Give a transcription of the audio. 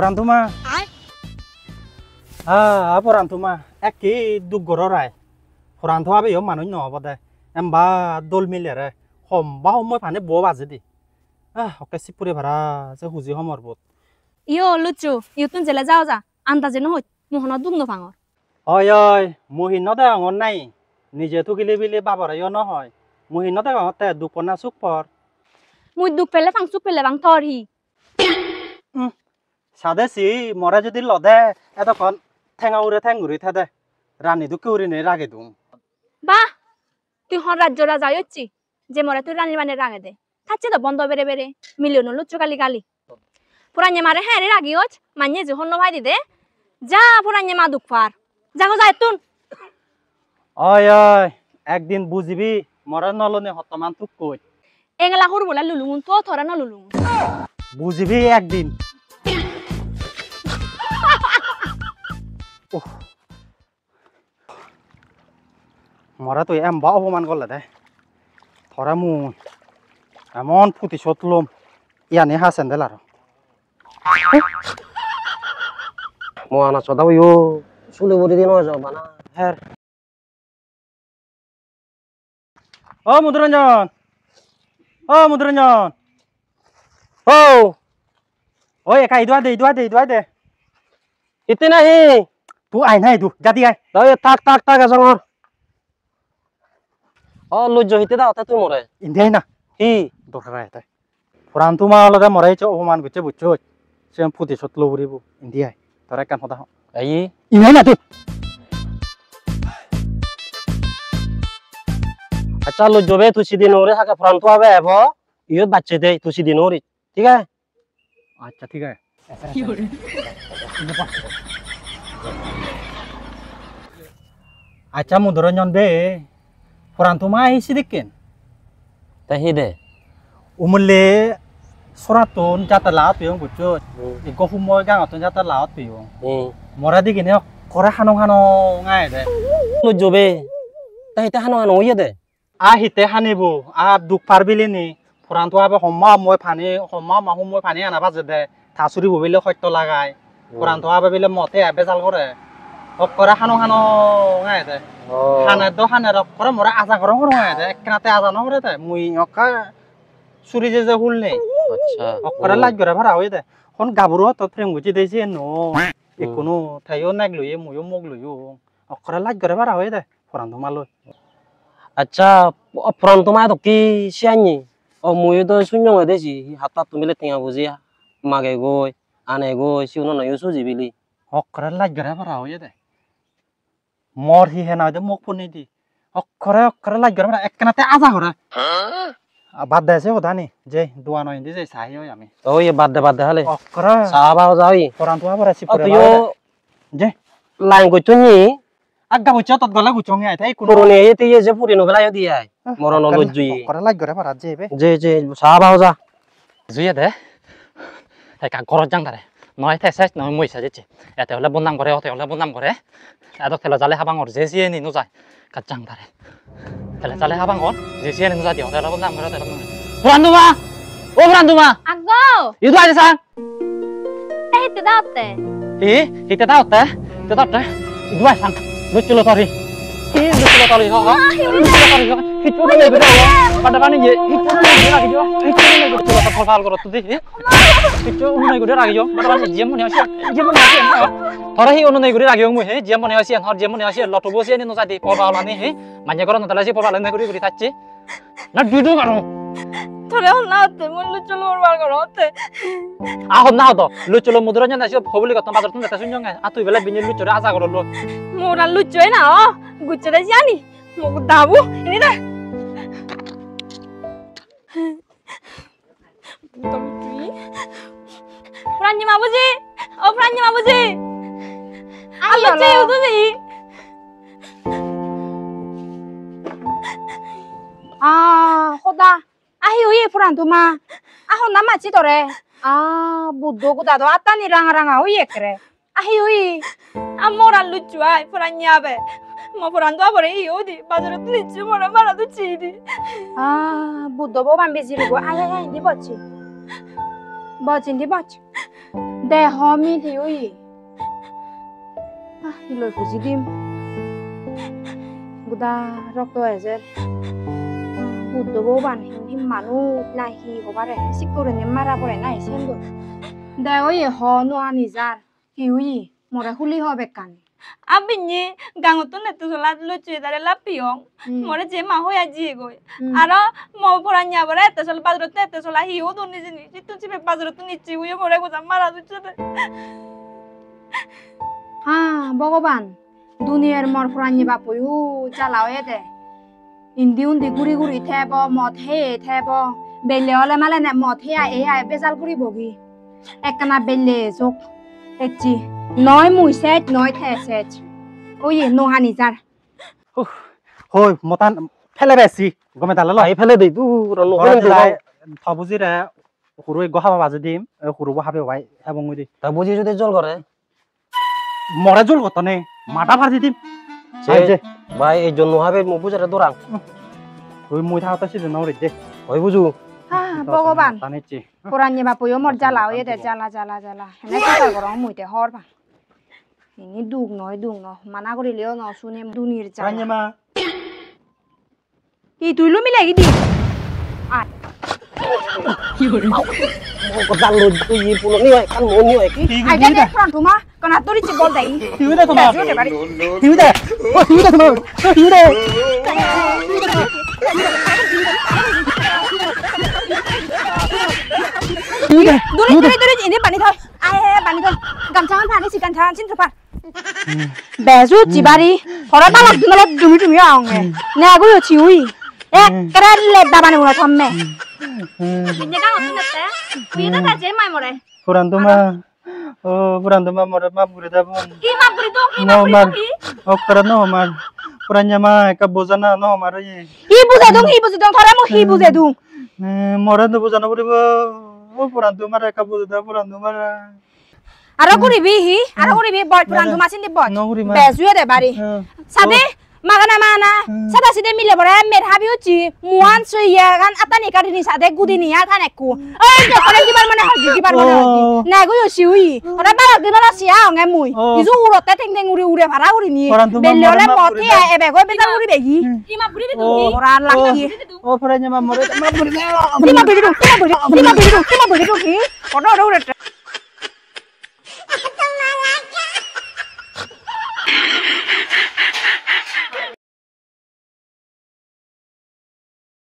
Purantuma. Purantuma. Eki dugororai. Purantua be yo manu no bode. Emba dol milere. Hom ba hom phane bo bazedi. Oke sipure bhara je huji homor bot. Yo lucu, yo tun jela jao ja. Andaje no hoi. Mohona dug no phangor. Oi, muhin no da ngon nai. Nije tu gile bile babara yo no hoy. Muhin no da ngote dukona supor. Mui dug pele phang suk pele bang thor hi. Sadesi mora jodi lode etokon thengure thede. Rani du kuri ne rage dum. Ba, তুই হর রাজ্যরা যাইছি যে মরে তুই রানীর বানে রাগে দে থাকছে তো বন্ধ বেরে বেরে মিলিয়ন লুচ্চু গালি গালি পুরাnye মারে হ্যাঁ রে রাগি হচ মান্য যে হন্য ভাই দিদে যা পুরাnye মা দুঃখ পার যাগো যায় তুন ওই একদিন বুঝিবি মরা নলনে হতমান তুক কই এঙ্গলা হুর বলা লুলুমুন তো থরা ন লুলুমুন বুঝিবি একদিন মরা তুই এম বা অপমান করলে দে থরা মুন এমন প্রতিশোধ লম ইয়ানে হাসেন দেল আর মোয়ানা চদাও ইউ চুলে বড়ি দিন হয়ে যাও বানা হ্যাঁ ও মধুরঞ্জন ও ওই একা ইদুয়া দে ইতে নাহি তুই আই নাই দু জাতি আই তাই তাক এজঙর লজ্জ হইতে দাও তা তুই মরে ইন্দিয়াই না কি দরকার আইতে পুরান তোমা আলাদা মরাইছ অপমান করছে বুঝছো সে প্রতিশোধ লবরিব ইন্দিয়াই তোরা কান হদা এই ইনাই না তুই আচ্ছা লজ্জ বে তুই সিদিন ওরে হাকে ফ্রান তো হবে এব ইয়ত বাচ্চা দে তুই সিদিন ওরে ঠিক আছে আচ্ছা ঠিক আছে আচ্ছা মধুরঞ্জন বে পুরান তোমা আইসি দেখেন তাহি দে umule soraton jata laot piong bucho iko humoy gang aton jata laot piong mora di gini kore hanong ngai de লজ্জ বে তাই তে হানো হানো ইয়ে দে a hite hanibu a duk parbili ni puran to abe homma moy moy phani ana baje de thasuri bobile hoyto lagai puran to abe bile mote abe jal kore kore hanong ngai de hana rok kore mora aja korong ngai de eknate aja no kore de mui okka suri je hul nei আচ্ছা okra laj gore bhara hoy de hon gaburu to frem guchi deisi no ekono thayo nag luye muyo mog luyo okra laj gore bhara hoy de puran to maloi আচ্ছা Fran তো মা তো কি সিয়ানি ও মুই তো শূন্য হয়ে দেছি হাতটা তুমি লে টিয়া বুঝিয়া মাগে গই আনে গই সিউনো নয় সুজি বিলি okra laj gore bhara hoy de mor hi hena de mok puni di okra laj gore bhara eknate aja hore বাদ দেছে ওদানি যে দুয়া নয় ইন্দি যে সাহি হই আমি ওই বাদ দে হলে অকরা সাহাবাও যাই কোরআন তো আবার আসি পড়ে তুইও যে লাইন কইছনি আগা বুঝছো তত গলা গুচঙ্গে আই থাই কোন পুরনে এতে যে পুরিনো গলা দি আই মরণ লজ্জুই অকরা লাগ করে পারা যেবে যে সাহাবাও যা জুয়ে দে একা ঘৰত যাং তাৰে নয় থেছে নয় মই সাজেছে এতে হলে বনাম কৰে অতে হলে বনাম কৰে এদক থেলা জালে হাবাঙৰ যে সিয়ে নি নজায় কাট যাং তাৰে থেলা জালে হাবাঙৰ যে সিয়ে নি নজায় হলে বনাম কৰে তেলা পুরান্দুমা ও পুরান্দুমা আগো ইদু আইছে সাং এই তে দাতে হিতে তাওতে ইদু আইছে সাং লুচুলো তরি লুচুলো তরি হ লুচুলো তরি হিচুলো নে বিদা পাটা পানি যে হিচুলো নে বিদা রাখি দিও হিচুলো নে লুচুলো তো ফল করত তুই হিচুলো নে গুদে রাখি দিও পাটা পানি জিম মনে আছে থরে হি অনু নে গুদে রাখি মই হে জিম মনে আছে হর জিম মনে আছে লটো বসে নি নজাদি পবা লানি হে মাঝে করন তালাসি পবা লানি গুদি থাকছে না দুইটো কারণ থরে হল নাতে মন লুচুলো বার করতে আহন না তো লুচুলো মধুরঞ্জন আছে হবলি কত বাজার তুমি তা শুনজং আ তুই বেলা বিনি লুচুরে আজা করলো মোরা লুচুই না গুচ্ছে দে জানি মগু দাবু ইনি দে Franji mabuji oh Franji mabuji ayo ceu tuh sih khoda ahi ui Fran tuh mah aho nama sih tore budo kuda tuh ata nih rang ui kere ahi ui amoran lucu ay Franji abe mau Fran tuh apa nih udi bazar tuh lucu mana tuh cidi budo bawa ambil sih gua ay di baci bacin di baci Để họ mi thì ui. Đi lời của gì đêm. Buddha rọc tôi giờ. Buddha bố bạn hình manu này hi có bà rẻ. Xích cô rẻ mà ra bố rẻ này xem được. Để ui họ nu anh izar. Hi ui. Một rẻ huli họ bẹt cắn. Abinyi gango tu netu solat lucu dari lapiong. More jema hoya jigo. Aro mau poranya berete sol padro tete sol hiu tu ni sini. Itu cipe padro tu ni ciu yo more gua marah lucu deh. Ha, Bhagavan. Duniyar mor puranyi bapu yu jalao ede. Indi undi guri guri thebo mot he thebo. Belle ole male ne mot he ai bezal guri bogi. Ekana belle zok. Echi. Nói mùi xét, nói thẻ xét. Ôi gì, nô hàn izar. Thôi, một tan phê bè xì. Có mẹ ta lỡ 아이 펠레데 두 런노 Gọi 하는 là 거. thọ bố gì ra. Hùrù có hava 바지 딤. Hùrù có hava váy. Hava ngồi đi. 다 보지 주대 절 거래. মরা জল কত নে মাটা ভাজি দিম 제 바이 이 존노 하베 뭐 부자라 도랑. ওই মুই থাকতে সিধে নরে দে 어이 부주. Ha, Bhagavan. তানেছি Puranyi bapu yu mor jalao ede jala. Hene kita gorong mui te hor bang. Ini dug no. Mana gori leo no sune dunir jala. আঞ্জমা Ih, tuh lu mi lagi di. Ah, 뭐 달로 이 불렁이 와. 간 뭐니 와. ada deh puran rumah. Kena tuh dicebol deh. হিউদে তোমা Baju deh bari. হিউদে ও হিউদে তোমা হিউদে Duri ini bani thôi. Bani thôi. Gamcangan pani sih gamcangan sini cepat. Baju cibari. Orang talak tinggal dumi orang. Nih aku yo ciwi. Keren leda bani mulai thome. Ini kan aku nete. Biar tak jema more. পুরান তোমা ও পুরান তোমা মরে মা পুরে দাব Ima beri dong, no মার অকরা no মার পুরান জামা একা বোঝানা নো মার Ibu sedung. Thora mau ibu sedung. মরে তো বোঝানো পড়িব ও পুরান তোমার একা বোঝা দাও পুরান তোমার Ara kuri bihi. Boy puran rumah sini boy. নগুরি মা Baju deh bari. Sabe mana. Sada sini mile bora mer habi uci. Muan suya kan atani kadini sade gudini ya taneku. Kalian gimana mana hargi. Nah gue yo siwi. Orang balak gimana sih ya ngemui. Isu urut teng uri para uri ni. Beli oleh moti ya ebe gue bentar uri begi. Ima beri dong. Orang lagi. ও পুরান জামা মরে মা পুরে Lima beri dong. Kono udah